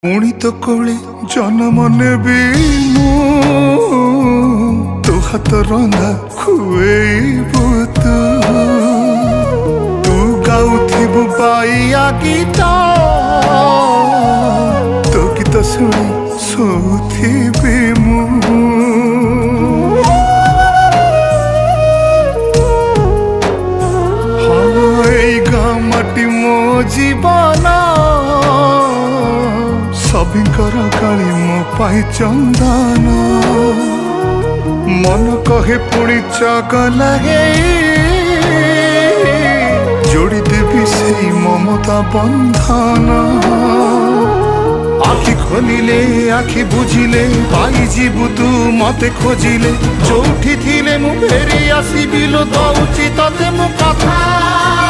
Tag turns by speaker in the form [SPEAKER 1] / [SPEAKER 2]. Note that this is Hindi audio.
[SPEAKER 1] पुणी तो कोले जन्म नेबी तो हाथ रंधा खुएबु तू गाउथिबु बाइया गीत तो गीत शुणी सोथिबी मु माटी मो जीवन सबिंकर काली मो पाई चंदन मन कहे पुणी चगला जोड़ी देवी से ममता बंधन आखि खोलिले आखि बुझिले पाई जीवु तू मते खोजिले जोठी थिले मु फेरी आसीबि लो दउची तते मु कथा।